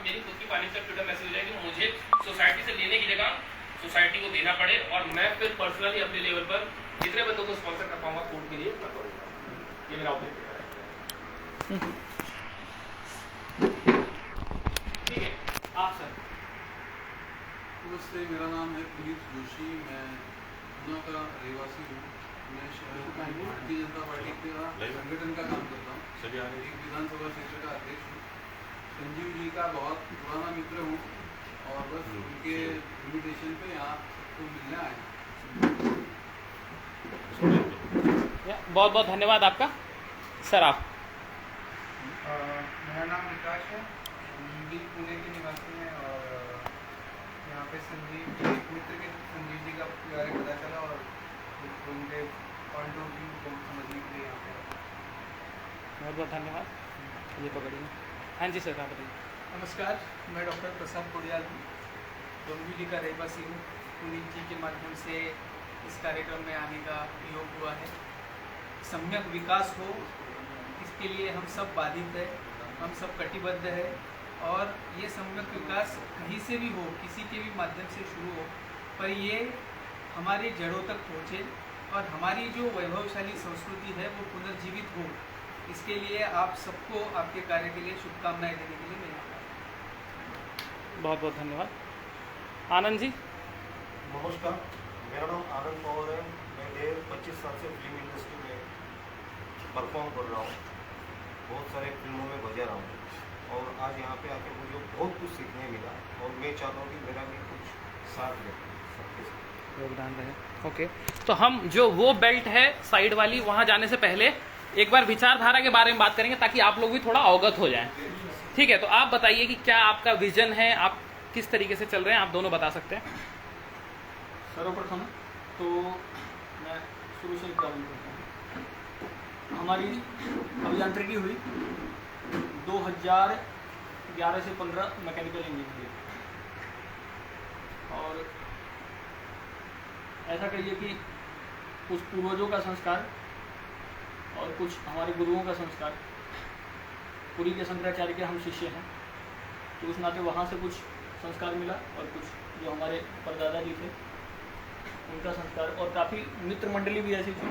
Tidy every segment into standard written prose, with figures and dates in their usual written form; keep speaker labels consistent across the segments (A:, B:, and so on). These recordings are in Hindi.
A: मेरी खुद की पानी से ट्विटर मैसेज है कि मुझे सोसाइटी से लेने की जगह सोसाइटी को देना पड़े और मैं फिर पर्सनली अपने लेवल पर जितने बंदों को स्पॉन्सर कर पाऊंगा फूड के लिए मैं करूँगा। ये मेरा ऑब्जेक्टिव है। ठीक है, आप सर।
B: नमस्ते, मेरा नाम है पुनीत जोशी, मैं पुणे का रहवासी हूँ। मैं शहर में भारतीय जनता पार्टी का संगठन का काम करता हूँ। एक विधानसभा क्षेत्र का अध्यक्ष हूँ। संजीव जी का बहुत पुराना मित्र हूँ और बस उनके इन्विटेशन पे यहाँ सबको मिलने आए।
A: बहुत बहुत धन्यवाद आपका। सर आप।
C: मेरा नाम विकास है, हम भी पुणे के निवासी हैं और यहाँ पे संजीव मित्र के संजीव जी का बारे में पता चला और उनके पॉइंट ऑफ व्यू को समझने के लिए यहाँ पे।
A: बहुत बहुत धन्यवाद। ये पकड़िए। हाँ जी सर, आप बताइए।
C: नमस्कार, मैं डॉक्टर प्रसाद कोडियाल हूँ, डोंबिवली का रहवासी हूँ। पुनीत जी के माध्यम से इस कार्यक्रम में आने का योग हुआ है। सम्यक विकास हो, इसके लिए हम सब बाधित है, हम सब कटिबद्ध है और ये सम्यक विकास कहीं से भी हो, किसी के भी माध्यम से शुरू हो, पर ये हमारे जड़ों तक पहुँचे और हमारी जो वैभवशाली संस्कृति है वो पुनर्जीवित हो। इसके लिए आप सबको आपके कार्य के लिए शुभकामनाएं देने के लिए मैं यहाँ पर।
A: बहुत बहुत धन्यवाद। आनंद जी।
D: नमस्कार, मेरा नाम आनंद पवार है। मैं 25 साल से फिल्म इंडस्ट्री में परफॉर्म कर रहा हूँ, बहुत सारे फिल्मों में बजा रहा हूँ और आज यहाँ पे आके मुझे बहुत कुछ सीखने मिला और मैं चाहता हूँ कि मेरा भी कुछ साथ दे सबके साथ
A: योगदान रहे। ओके, तो हम जो वो बेल्ट है साइड वाली, वहाँ जाने से पहले एक बार विचारधारा के बारे में बात करेंगे ताकि आप लोग भी थोड़ा अवगत हो जाएं। ठीक है, तो आप बताइए कि क्या आपका विजन है, आप किस तरीके से चल रहे हैं, आप दोनों बता सकते हैं।
E: सर्वप्रथम तो मैं शुरू से प्रारंभ करता हूँ। हमारी अभियांत्रिकी हुई 2011 से 15 मैकेनिकल इंजीनियरिंग और ऐसा कहिए कि कुछ पूर्वजों का संस्कार और कुछ हमारे गुरुओं का संस्कार, पुरी के शंकराचार्य के हम शिष्य हैं, तो उस नाते वहाँ से कुछ संस्कार मिला और कुछ जो हमारे परदादा जी थे उनका संस्कार और काफ़ी मित्र मंडली भी ऐसी थी,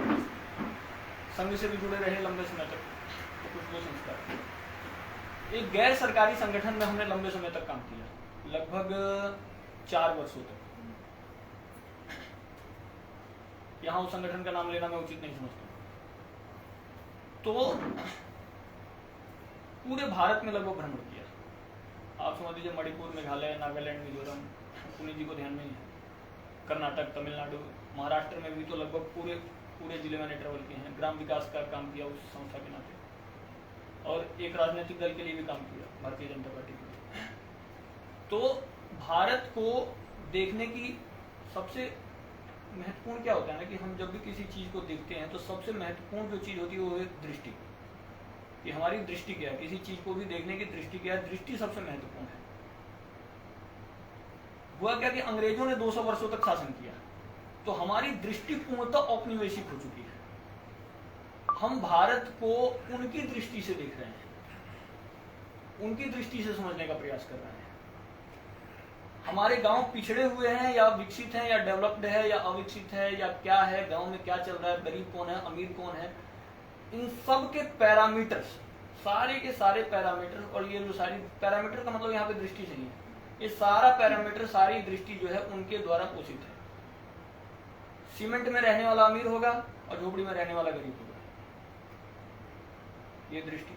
E: संघ से भी जुड़े रहे लंबे समय तक, तो कुछ वो संस्कार। एक गैर सरकारी संगठन में हमने लंबे समय तक काम किया, लगभग 4 वर्षों तक। यहाँ उस संगठन का नाम लेना मैं उचित नहीं समझता। तो पूरे भारत में लगभग भ्रमण किया। आप समझ लीजिए मणिपुर, मेघालय, नागालैंड, मिजोरम, पुणे जी को ध्यान में ही है, कर्नाटक, तमिलनाडु, महाराष्ट्र में भी तो लगभग पूरे जिले मैंने ट्रेवल किए हैं। ग्राम विकास का काम किया उस संस्था के नाते और एक राजनीतिक दल के लिए भी काम किया, भारतीय जनता पार्टी के लिए। तो भारत को देखने की सबसे महत्वपूर्ण क्या होता है ना कि हम जब भी किसी चीज को देखते हैं तो सबसे महत्वपूर्ण जो चीज होती है वो है दृष्टि, कि हमारी दृष्टि क्या है, किसी चीज को भी देखने की दृष्टि क्या है, दृष्टि सबसे महत्वपूर्ण है। हुआ क्या कि अंग्रेजों ने 200 वर्षों तक शासन किया, तो हमारी दृष्टि पूर्णतः औपनिवेशिक हो चुकी है। हम भारत को उनकी दृष्टि से देख रहे हैं, उनकी दृष्टि से समझने का प्रयास कर रहे हैं। हमारे गांव पिछड़े हुए हैं या विकसित हैं या डेवलप्ड है या अविकसित है या क्या है, गांव में क्या चल रहा है, गरीब कौन है, अमीर कौन है, इन सब के पैरामीटर्स, सारे के सारे पैरामीटर, और ये जो सारी पैरामीटर का मतलब यहाँ पे दृष्टि नहीं है, ये सारा पैरामीटर, सारी दृष्टि जो है उनके द्वारा पोषित है। सीमेंट में रहने वाला अमीर होगा और झोपड़ी में रहने वाला गरीब होगा, ये दृष्टि,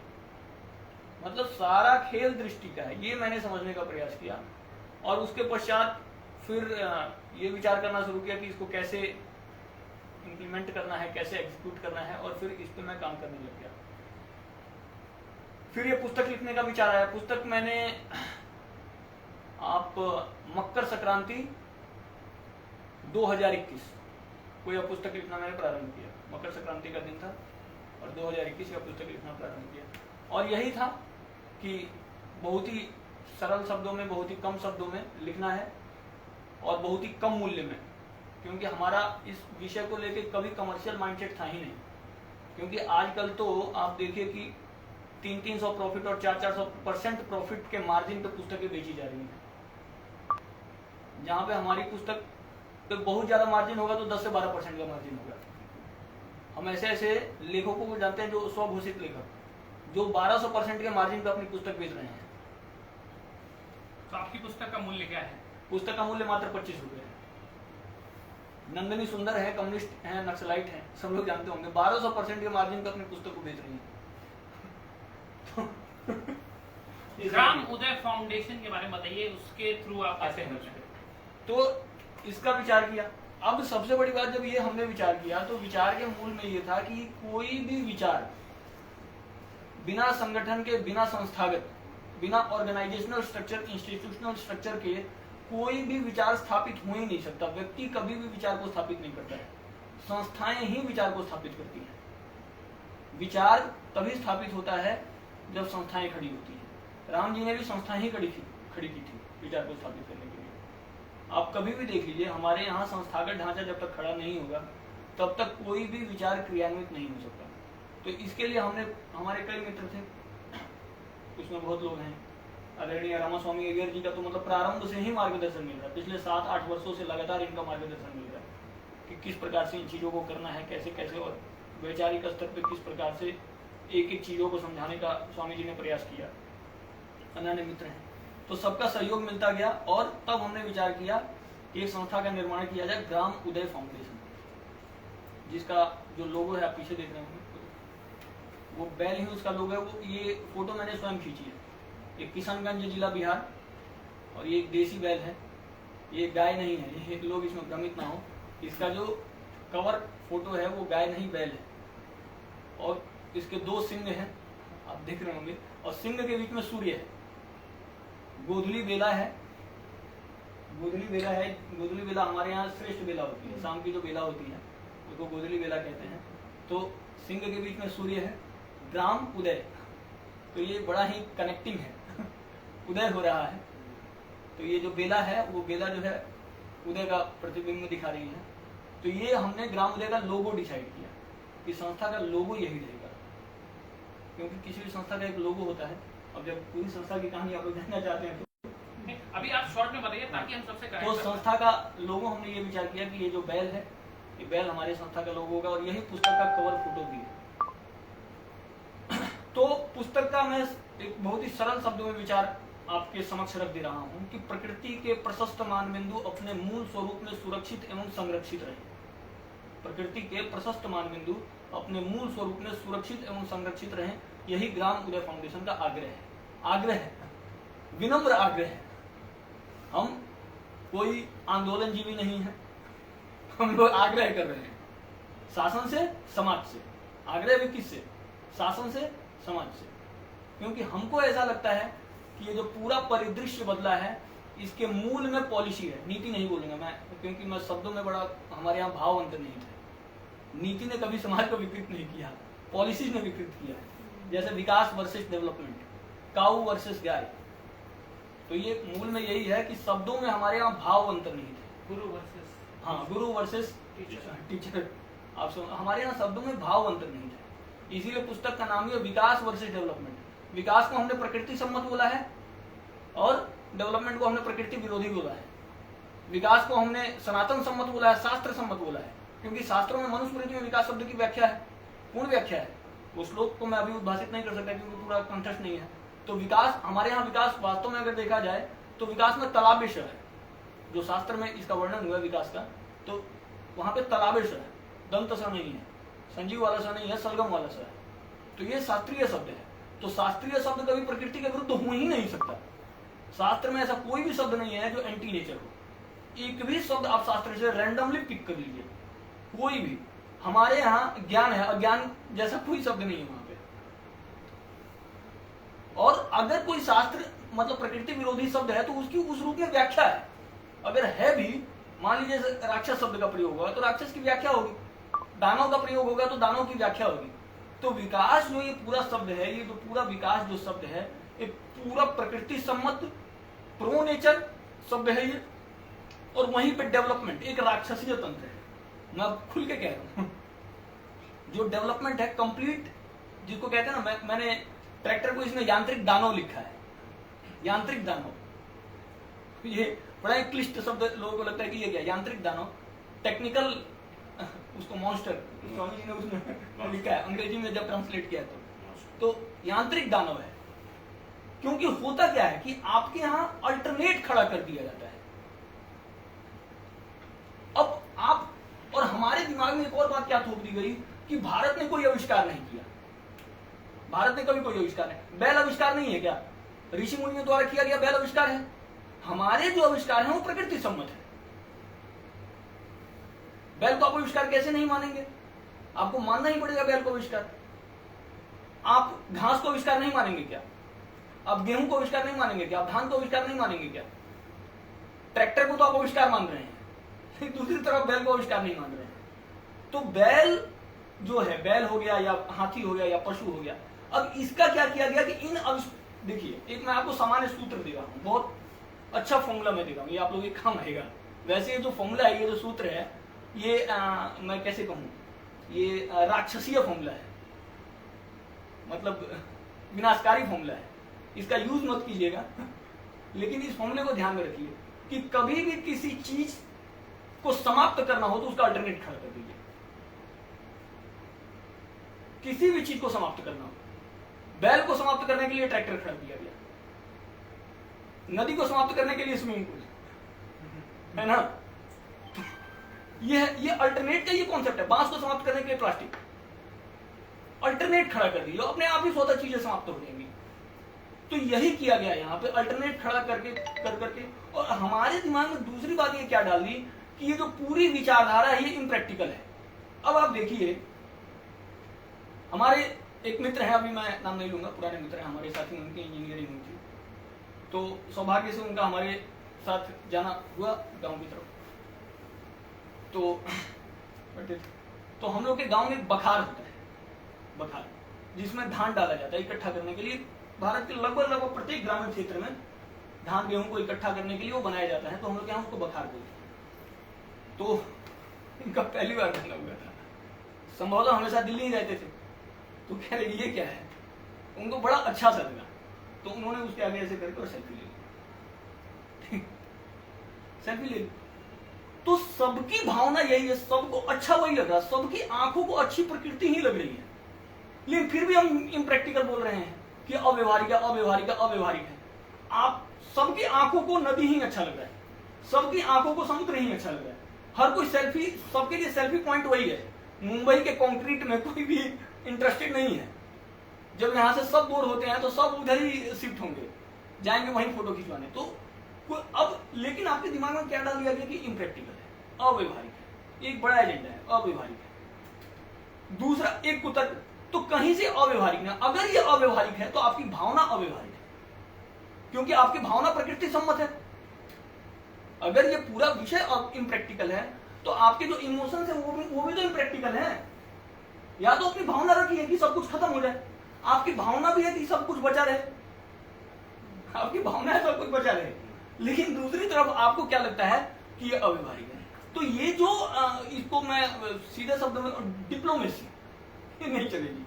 E: मतलब सारा खेल दृष्टि का है। ये मैंने समझने का प्रयास किया और उसके पश्चात फिर ये विचार करना शुरू किया कि इसको कैसे इम्प्लीमेंट करना है, कैसे एग्जीक्यूट करना है, और फिर इस पे मैं काम करने लग गया। फिर ये पुस्तक लिखने का विचार आया। पुस्तक मैंने आप मकर संक्रांति 2021 को यह पुस्तक लिखना मैंने प्रारंभ किया। मकर संक्रांति का दिन था और 2021 का पुस्तक लिखना प्रारंभ किया और यही था कि बहुत ही सरल शब्दों में, बहुत ही कम शब्दों में लिखना है और बहुत ही कम मूल्य में, क्योंकि हमारा इस विषय को लेकर कभी कमर्शियल माइंडसेट था ही नहीं। क्योंकि आजकल तो आप देखिए कि 300 प्रॉफिट और 400% प्रॉफिट के मार्जिन पे पुस्तकें बेची जा रही हैं। जहां पे हमारी पुस्तक पे बहुत ज्यादा मार्जिन होगा तो 10 से 12% का मार्जिन होगा। हम ऐसे ऐसे लेखकों को जानते हैं जो स्वघोषित लेखक जो 1200% के मार्जिन पे अपनी पुस्तक बेच रहे हैं।
A: तो आपकी पुस्तक का मूल्य क्या है?
E: पुस्तक का मूल्य मात्र 25 रुपए है। नंदिनी सुंदर है, कम्युनिस्ट है, नक्सलाइट है, सब लोग जानते होंगे, 1200% के मार्जिन पे अपनी पुस्तक को बेच रही है।
A: ग्राम उदय फाउंडेशन के बारे में बताइए, उसके थ्रू आप कैसे कर रहे हैं?
E: तो इसका विचार किया। अब सबसे बड़ी बात, जब ये हमने विचार किया तो विचार के मूल में ये था कि कोई भी विचार बिना संगठन के, बिना संस्थागत, बिना ऑर्गेनाइजेशनल स्ट्रक्चर, इंस्टीट्यूशनल स्ट्रक्चर के कोई भी विचार स्थापित हो ही नहीं सकता। व्यक्ति कभी भी विचार को स्थापित नहीं करता है, संस्थाएं ही विचार को स्थापित करती हैं। विचार तभी स्थापित होता है जब संस्थाएं खड़ी होती हैं। राम जी ने भी संस्थाएं ही खड़ी की थी विचार को स्थापित करने के लिए। आप कभी भी देख लीजिए, हमारे यहाँ संस्थागत ढांचा जब तक खड़ा नहीं होगा तब तक कोई भी विचार क्रियान्वित नहीं हो सकता। तो इसके लिए हमने, हमारे कई मित्र थे, उसमें बहुत लोग हैं, आदरणीय रामास्वामी अय्यर जी का तो मतलब प्रारंभ से ही मार्गदर्शन मिल रहा है। पिछले 7-8 वर्षों से लगातार इनका मार्गदर्शन मिल रहा है कि किस प्रकार से इन चीज़ों को करना है, कैसे कैसे, और वैचारिक स्तर पर किस प्रकार से एक एक चीज़ों को समझाने का स्वामी जी ने प्रयास किया। अन्य मित्र हैं, तो सबका सहयोग मिलता गया और तब हमने विचार किया कि एक संस्था का निर्माण किया जाए, ग्राम उदय फाउंडेशन, जिसका जो लोगो है आप पीछे देख रहे होंगे, वो बैल ही उसका लोगो है। वो ये फोटो मैंने स्वयं खींची है। ये किशनगंज जिला बिहार, और ये एक देसी बैल है, ये गाय नहीं है, ये लोग इसमें भ्रमित ना हो। इसका जो कवर फोटो है वो गाय नहीं बैल है, और इसके 2 सिंग हैं आप देख रहे होंगे, और सिंग के बीच में सूर्य है। गोधुली बेला है, गोधुली बेला है। गोधुली बेला हमारे यहाँ श्रेष्ठ बेला होती है, शाम की जो बेला होती है उसको गोधुली बेला कहते हैं। तो सिंह के बीच में सूर्य है, ग्राम उदय, तो ये बड़ा ही कनेक्टिंग है उदय हो रहा है। तो ये जो बेला है वो बेला जो है उदय का प्रतिबिंब दिखा रही है। तो ये हमने ग्राम उदय का लोगो डिसाइड किया कि संस्था का लोगो यही रहेगा, क्योंकि किसी भी संस्था का एक लोगो होता है। अब जब पूरी संस्था की कहानी आप लोग जानना चाहते हैं तो
A: अभी आप शॉर्ट में बताइए ताकि हम सबसे
E: तो संस्था का लोगो हमने ये विचार किया कि ये जो बैल है, ये बैल हमारे संस्था का लोगो होगा, और यही पुस्तक का कवर फोटो भी है। तो पुस्तक का मैं एक बहुत ही सरल शब्दों में विचार आपके समक्ष रख दे रहा हूं कि प्रकृति के प्रशस्त मानबिंदु अपने मूल स्वरूप में सुरक्षित एवं संरक्षित रहे। प्रकृति के प्रशस्त मानबिंदु अपने मूल स्वरूप में सुरक्षित एवं संरक्षित रहे, यही ग्राम उदय फाउंडेशन का आग्रह है। आग्रह है, विनम्र आग्रह है। हम कोई आंदोलनजीवी नहीं है, हम लोग आग्रह कर रहे हैं शासन से, समाज से। आग्रह भी किससे? शासन से, समाज से। क्योंकि हमको ऐसा लगता है कि ये जो पूरा परिदृश्य बदला है इसके मूल में पॉलिसी है। नीति नहीं बोलूंगा मैं, क्योंकि मैं शब्दों में बड़ा, हमारे यहाँ भाव अंतर नहीं है। नीति ने कभी समाज को विकृत नहीं किया, पॉलिसीज ने विकृत किया है। जैसे विकास वर्सेस डेवलपमेंट, काऊ वर्सेस गाय। तो ये मूल में यही है कि शब्दों में हमारे यहाँ भाव अंतर नहीं थे।
A: गुरु वर्सेस,
E: हाँ, गुरु वर्सेस टीचर। आप हमारे यहाँ शब्दों में भाव अंतर नहीं थे, इसीलिए पुस्तक का नाम ही है विकास वर्सेस डेवलपमेंट। विकास को हमने प्रकृति सम्मत बोला है और डेवलपमेंट को हमने प्रकृति विरोधी बोला है। विकास को हमने सनातन सम्मत बोला है, शास्त्र सम्मत बोला है, क्योंकि शास्त्रों में मनुस्मृति में विकास शब्द की व्याख्या है, पूर्ण व्याख्या है। उस श्लोक को मैं अभी उद्भाषित नहीं कर सकता क्योंकि पूरा कंठस्थ नहीं है। तो विकास, हमारे यहाँ विकास वास्तव में अगर देखा जाए तो विकास में तलाबिश है। जो शास्त्र में इसका वर्णन हुआ विकास का, तो वहां पे तलाबिश है, दंत सा नहीं है, संजीव वाला सा नहीं है, सलगम वाला सा है। तो ये शास्त्रीय शब्द है। तो शास्त्रीय शब्द कभी प्रकृति के विरुद्ध हो ही नहीं सकता। शास्त्र में ऐसा कोई भी शब्द नहीं है जो एंटी नेचर हो। एक भी शब्द आप शास्त्र से रैंडमली पिक कर लीजिए, कोई भी। हमारे यहाँ ज्ञान है, अज्ञान जैसा कोई शब्द नहीं है वहां पे। और अगर कोई शास्त्र मतलब प्रकृति विरोधी शब्द है तो उसकी उस रूप में व्याख्या है। अगर है भी, मान लीजिए राक्षस शब्द का प्रयोग होगा तो राक्षस की व्याख्या होगी, दानव का प्रयोग होगा तो दानव की व्याख्या होगी। तो विकास जो ये पूरा शब्द है, ये जो पूरा विकास जो शब्द है, ये पूरा प्रकृति सम्मत प्रो नेचर शब्द है ये। और वहीं पे डेवलपमेंट एक राक्षसीय तंत्र है। मैं खुल के कह रहा हूं, जो डेवलपमेंट है कंप्लीट, जिसको कहते हैं ना, मैंने ट्रैक्टर को इसमें यांत्रिक दानव लिखा है, यांत्रिक दानव। ये बड़ा एक क्लिष्ट शब्द लोगों को लगता है कि ये क्या, यांत्रिक दानव, टेक्निकल उसको मॉन्स्टर स्वामी जी ने उसमें लिखा है अंग्रेजी में जब ट्रांसलेट किया तो यांत्रिक दानव है। क्योंकि होता क्या है कि आपके यहां अल्टरनेट खड़ा कर दिया जाता है। अब आप और हमारे दिमाग में एक और बात क्या थोप दी गई कि भारत ने कोई आविष्कार नहीं किया, भारत ने कभी कोई आविष्कार नहीं। बैल आविष्कार नहीं है क्या? ऋषि मुनियों द्वारा किया गया बैल आविष्कार है। हमारे जो आविष्कार हैं वो प्रकृति सम्मत है। बैल को आप आविष्कार कैसे नहीं मानेंगे? आपको मानना ही पड़ेगा बैल को आविष्कार। आप घास को आविष्कार नहीं मानेंगे क्या? आप गेहूं को आविष्कार नहीं मानेंगे क्या? आप धान को आविष्कार नहीं मानेंगे क्या? ट्रैक्टर को तो आप आविष्कार मान रहे हैं, दूसरी तरफ बैल को आविष्कार नहीं मान रहे हैं। तो बैल जो है, बैल हो गया या हाथी हो गया या पशु हो गया, अब इसका क्या किया गया कि इन देखिए, एक मैं आपको सामान्य सूत्र दे रहा हूं, बहुत अच्छा फॉर्मूला मैं दे रहा हूं, ये आप लोगों के काम आएगा। वैसे ये जो फॉर्मूला है, ये जो सूत्र है, ये मैं कैसे कहूं, ये राक्षसीय फॉर्मूला है, मतलब विनाशकारी फॉर्मूला है, इसका यूज मत कीजिएगा। लेकिन इस फॉर्मूले को ध्यान में रखिए कि कभी भी किसी चीज को समाप्त करना हो तो उसका अल्टरनेट खड़ा कर दीजिए। किसी भी चीज को समाप्त करना हो, बैल को समाप्त करने के लिए ट्रैक्टर खड़ा किया गया, नदी को समाप्त करने के लिए स्विमिंग पूल, है ना? ये अल्टरनेट का ये कॉन्सेप्ट है। बांस को समाप्त करने के लिए प्लास्टिक, अल्टरनेट खड़ा कर दीजिए, अपने आप ही स्वतः चीजें समाप्त हो जाएंगी। तो यही किया गया यहाँ पे, अल्टरनेट खड़ा करके। और हमारे दिमाग में दूसरी बात ये क्या डाल दी कि ये जो पूरी विचारधारा है ये इम्प्रैक्टिकल है। अब आप देखिए, हमारे एक मित्र हैं, अभी मैं नाम नहीं लूंगा, पुराने मित्र हैं हमारे साथ ही, उनकी इंजीनियरिंग हुई थी, तो सौभाग्य से उनका हमारे साथ जाना हुआ गांव की तरफ। तो हम लोग के गांव में बखार होता है, बखार, जिसमें धान डाला जाता है इकट्ठा करने के लिए। भारत के लगभग प्रत्येक ग्रामीण क्षेत्र में धान गेहूं को इकट्ठा करने के लिए वो बनाया जाता है, तो हम लोग यहाँ उसको बखार बोलते हैं। तो इनका पहली बार बना हुआ था, संभवतः हमेशा दिल्ली ही रहते थे, तो कह रहे ये क्या है, उनको बड़ा अच्छा सा लगा, तो उन्होंने उसके आगे ऐसे करके और सेल्फी ले ली, सेल्फी ले ली। तो सबकी भावना यही है, सबको अच्छा वही लग रहा, सबकी आंखों को अच्छी प्रकृति ही लग रही है, लेकिन फिर भी हम इम्प्रैक्टिकल बोल रहे हैं कि अव्यवहारिक है, अव्यवहारिक है, अव्यवहारिक है। आप सबकी आंखों को नदी ही अच्छा लग रहा है, सबकी आंखों को समुद्र ही अच्छा लग रहा है, हर कोई सेल्फी, सबके लिए सेल्फी पॉइंट वही है। मुंबई के कंक्रीट में कोई भी इंटरेस्टेड नहीं है। जब यहाँ से सब बोर होते हैं तो सब उधर ही शिफ्ट होंगे, जाएंगे वहीं फोटो खिंचवाने। तो अब लेकिन आपके दिमाग में क्या डाल दिया गया कि इम्प्रैक्टिकल है, अव्यवहारिक है, एक बड़ा एजेंडा है, अव्यवहारिक है। दूसरा एक कुतर्क, तो कहीं से अव्यवहारिक नहीं। अगर ये अव्यवहारिक है तो आपकी भावना अव्यवहारिक है, क्योंकि आपकी भावना प्रकृति सम्मत है। अगर ये पूरा विषय इम्प्रैक्टिकल है तो आपके जो इमोशंस है वो भी तो इम्प्रैक्टिकल है। या तो अपनी भावना रखिए कि सब कुछ खत्म हो जाए, आपकी भावना भी है कि सब कुछ बचा रहे, आपकी भावना है सब कुछ बचा रहे, लेकिन दूसरी तरफ आपको क्या लगता है कि ये अव्यवहारिक है। तो ये जो इसको मैं सीधे शब्द में, डिप्लोमेसी ये नहीं चलेगी।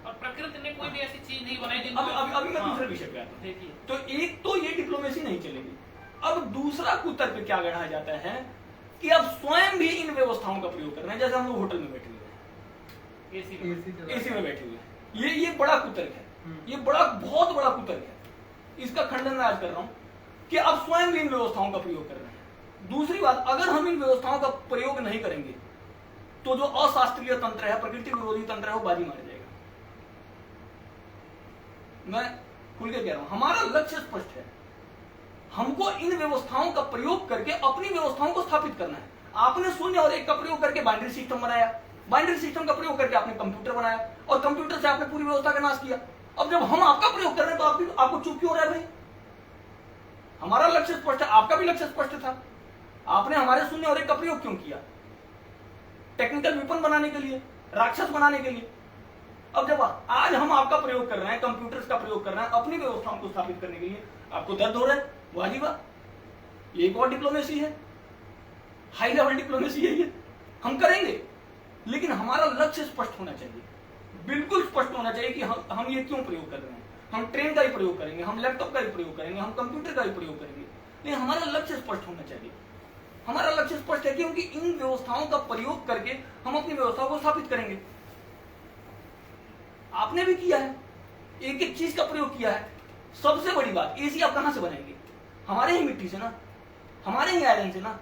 A: और प्रकृति ने कोई भी ऐसी चीज नहीं बनाई जिनको
E: अभी मैं दूसरे विषय पे आता हूं।
A: देखिए,
E: तो एक तो ये डिप्लोमेसी नहीं चलेगी। अब दूसरा कुतर्क क्या गढ़ा जाता है कि अब स्वयं भी इन व्यवस्थाओं का प्रयोग कर रहे हैं। जैसे हम लोग होटल में बैठे हुए हैं, एसी में बैठे हुए हैं, ये बड़ा कुतर्क है, ये बहुत बड़ा कुतर्क है। इसका खंडन मैं आज कर रहा हूं कि अब स्वयं भी इन व्यवस्थाओं का प्रयोग कर रहे हैं। दूसरी बात, अगर हम इन व्यवस्थाओं का प्रयोग नहीं करेंगे तो जो अशास्त्रीय तंत्र है, प्रकृति विरोधी तंत्र है, वो बाजी मार जाएगा। मैं खुल के कह रहा हूं, हमारा लक्ष्य स्पष्ट है, हमको इन व्यवस्थाओं का प्रयोग करके अपनी व्यवस्थाओं को स्थापित करना है। आपने 0 और 1 का प्रयोग करके बाइनरी सिस्टम बनाया, बाइनरी सिस्टम का प्रयोग करके आपने कंप्यूटर बनाया, और कंप्यूटर से आपने पूरी व्यवस्था का नाश किया। अब जब हम आपका प्रयोग कर रहे हैं तो आपको चुप क्यों हो रहा है भाई? हमारा लक्ष्य स्पष्ट है, आपका भी लक्ष्य स्पष्ट था, आपने हमारे 0 और 1 का प्रयोग क्यों किया? टेक्निकल वेपन बनाने के लिए, राक्षस बनाने के लिए। अब जब आज हम आपका प्रयोग कर रहे हैं, कंप्यूटर्स का प्रयोग कर रहे हैं अपनी व्यवस्थाओं को स्थापित करने के लिए, आपको दर्द हो रहा है, वाह वाह, ये एक और डिप्लोमेसी है, हाई लेवल डिप्लोमेसी है ये, हम करेंगे। लेकिन हमारा लक्ष्य स्पष्ट होना चाहिए। बिल्कुल स्पष्ट होना चाहिए कि हम ये क्यों प्रयोग कर रहे हैं। हम ट्रेन का ही प्रयोग करेंगे, हम लैपटॉप का ही प्रयोग करेंगे, हम कंप्यूटर का ही प्रयोग करेंगे, लेकिन हमारा लक्ष्य स्पष्ट होना चाहिए। हमारा लक्ष्य स्पष्ट है क्योंकि इन व्यवस्थाओं का प्रयोग करके हम अपनी व्यवस्था को स्थापित करेंगे। आपने भी किया है, एक एक चीज का प्रयोग किया है। सबसे बड़ी बात, एसी आप कहां से बनाएंगे? हमारे ही मिट्टी से ना, हमारे ही आयरन से ना,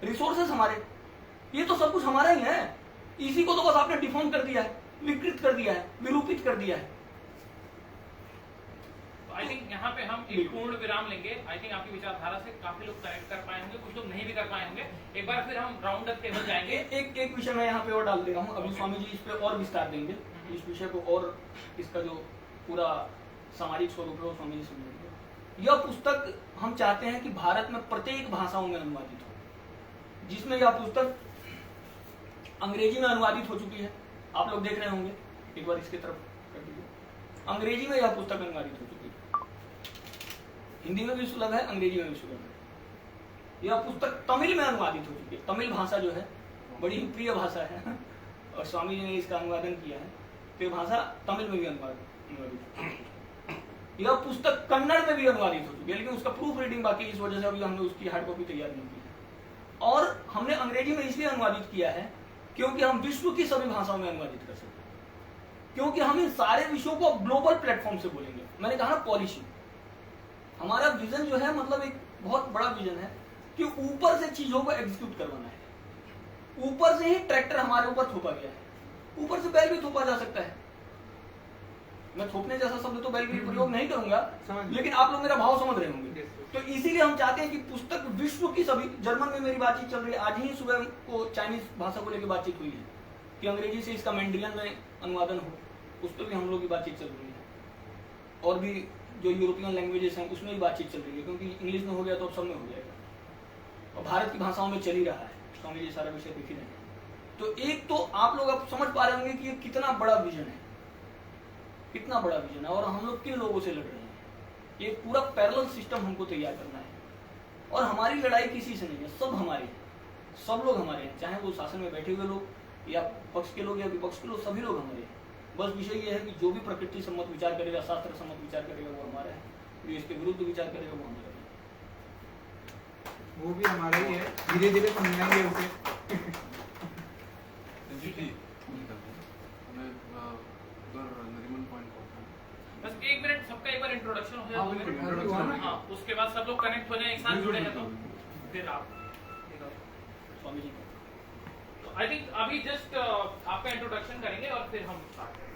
E: रिसोर्सेस हमारे, ये तो सब कुछ हमारा ही है। इसी को तो बस आपने डिफॉर्म कर दिया है, विकृत कर दिया है, विरूपित कर दिया है।
A: आई थिंक यहाँ पे हम एक पूर्ण विराम लेंगे। आई थिंक आपकी विचारधारा से काफी लोग कनेक्ट कर पाए होंगे, कुछ लोग नहीं भी कर पाए होंगे। एक बार फिर हम राउंड अप टेबल जाएंगे।
E: एक विषय मैं यहाँ पे और डाल दे रहा हूँ, अभी स्वामी जी इस पे और विस्तार देंगे, इस विषय को और इसका जो पूरा सामाजिक स्वरूप है वो स्वामी जी समझेंगे। यह पुस्तक हम चाहते हैं कि भारत में प्रत्येक भाषाओं में अनुवादित हो, जिसमें यह पुस्तक अंग्रेजी में अनुवादित हो चुकी है, आप लोग देख रहे होंगे, एक बार इसकी तरफ कर दीजिए। अंग्रेजी में यह पुस्तक अनुवादित हो चुकी है, हिंदी में भी सुलभ है, अंग्रेजी में भी सुलभ है। यह पुस्तक तमिल में अनुवादित हो चुकी है। तमिल भाषा जो है बड़ी ही प्रिय भाषा है और स्वामी जी ने इसका अनुवादन किया है, तो ये भाषा तमिल में भी अनुवादित हो चुकी है। यह पुस्तक कन्नड़ में भी अनुवादित हो चुकी है, लेकिन उसका प्रूफ रीडिंग बाकी, इस वजह से अभी हमने उसकी हार्ड कॉपी तैयार नहीं की है। और हमने अंग्रेजी में इसलिए अनुवादित किया है क्योंकि हम विश्व की सभी भाषाओं में अनुवादित कर सकते हैं, क्योंकि हम इन सारे विषयों को ग्लोबल प्लेटफॉर्म से बोलेंगे। मैंने कहा ना, पॉलिसी, हमारा विजन जो है, मतलब एक बहुत बड़ा विजन है कि ऊपर से चीजों को एग्जीक्यूट करवाना है। ऊपर से ही ट्रैक्टर हमारे ऊपर थोपा गया है, ऊपर से बैल भी थोपा जा सकता है। मैं थोपने जैसा शब्द तो बैल भी प्रयोग नहीं करूंगा, लेकिन आप लोग मेरा भाव समझ रहे होंगे। तो इसीलिए हम चाहते हैं कि पुस्तक विश्व की सभी, जर्मन में मेरी बातचीत चल रही है, आज ही सुबह को चाइनीज भाषा को लेकर बातचीत हुई है कि अंग्रेजी से इसका मैंड्रियन में अनुवादन हो, उस पर भी हम लोग की बातचीत चल रही है। और भी जो यूरोपियन लैंग्वेजेस हैं उसमें भी बातचीत चल रही है, क्योंकि इंग्लिश में हो गया तो अब सब में हो जाएगा, और भारत की भाषाओं में चल ही रहा है। स्वामी जी सारा विषय देख ही रहे हैं। तो एक तो आप लोग अब समझ पा रहे होंगे कि ये कितना बड़ा विजन है, कितना बड़ा विजन है, और हम लोग किन लोगों से लड़ रहे हैं। ये पूरा पैरेलल सिस्टम हमको तैयार करना है, और हमारी लड़ाई किसी से नहीं है, सब हमारे हैं, सब लोग हमारे हैं, चाहे वो शासन में बैठे हुए लोग या पक्ष के लोग या विपक्ष के लोग, सभी लोग हमारे हैं। बस विषय ये है कि जो भी प्रकृति सम्मत विचार करेगा, शास्त्र सम्मत विचार करेगा, वो हमारा है, जो इसके विरुद्ध विचार करेगा वो हमारा है।
F: वो भी हमारा ही है, धीरे धीरे समझाएंगे उसे।
B: जी मैं उधर नरीमन पॉइंट पहुंचा।
A: बस एक मिनट, सबका एक बार इंट्रोडक्शन हो
F: हाँ,
A: जाए,
F: बिल्कुल,
A: 2 मिनट।
F: introduction।
A: हाँ, उसके बाद सब लोग कनेक्ट हो जाए, एक साथ जुड़े हैं तो फिर आप
E: स्वामी जी
A: आई थिंक अभी जस्ट आपका इंट्रोडक्शन करेंगे और फिर हम स्टार्ट करेंगे।